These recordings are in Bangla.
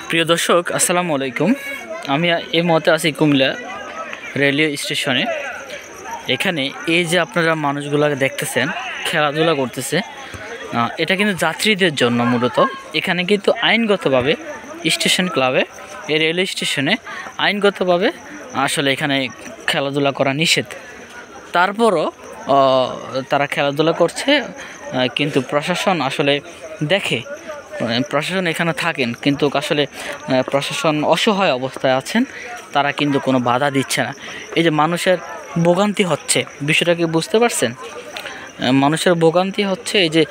প্রিয় দর্শক, আসসালামু আলাইকুম। আমি এই মুহূর্তে আছি কুমিল্লা রেলওয়ে স্টেশনে। এখানে এই যে আপনারা মানুষগুলোকে দেখতেছেন খেলাধুলা করতেছে, এটা কিন্তু যাত্রীদের জন্য মূলত। এখানে কিন্তু আইনগতভাবে স্টেশন ক্লাবে এই রেলওয়ে স্টেশনে আইনগতভাবে আসলে এখানে খেলাধুলা করা নিষেধ। তারপরও তারা খেলাধুলা করছে, কিন্তু প্রশাসন আসলে দেখে, প্রশাসন এখানে থাকেন, কিন্তু আসলে প্রশাসন অসহায় অবস্থায় আছেন, তারা কিন্তু কোনো বাধা দিচ্ছে না। এই যে মানুষের ভোগান্তি হচ্ছে, বিষয়টা কি বুঝতে পারছেন? মানুষের ভোগান্তি হচ্ছে এই যে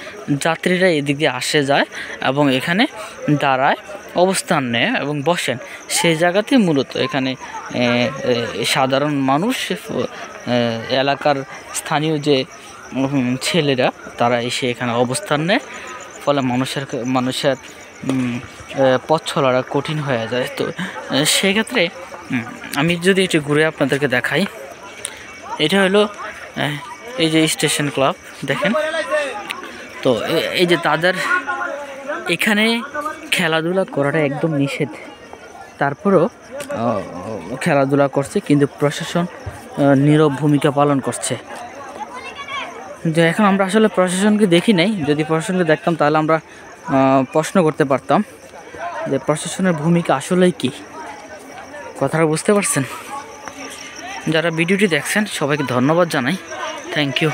যাত্রীরা এদিক দিয়ে আসে যায় এবং এখানে দাঁড়ায়, অবস্থান নেয় এবং বসেন, সেই জায়গাতেই মূলত এখানে সাধারণ মানুষ, এলাকার স্থানীয় যে ছেলেরা, তারা এসে এখানে অবস্থান নেয়। ফলে মানুষের পথ চলাটা কঠিন হয়ে যায়। তো সেক্ষেত্রে আমি যদি একটু ঘুরে আপনাদেরকে দেখাই, এটা হলো এই যে স্টেশন ক্লাব দেখেন। তো এই যে তাদের এখানে খেলাধুলা করাটা একদম নিষেধ, তারপরেও খেলাধুলা করছে, কিন্তু প্রশাসন নীরব ভূমিকা পালন করছে। যে এখন আমরা আসলে প্রশাসনকে দেখি নাই, যদি প্রশাসনকে দেখতাম তাহলে আমরা প্রশ্ন করতে পারতাম যে প্রশাসনের ভূমিকা আসলেই কী। কথাটা বুঝতে পারছেন? যারা ভিডিওটি দেখছেন সবাইকে ধন্যবাদ জানাই। Thank you.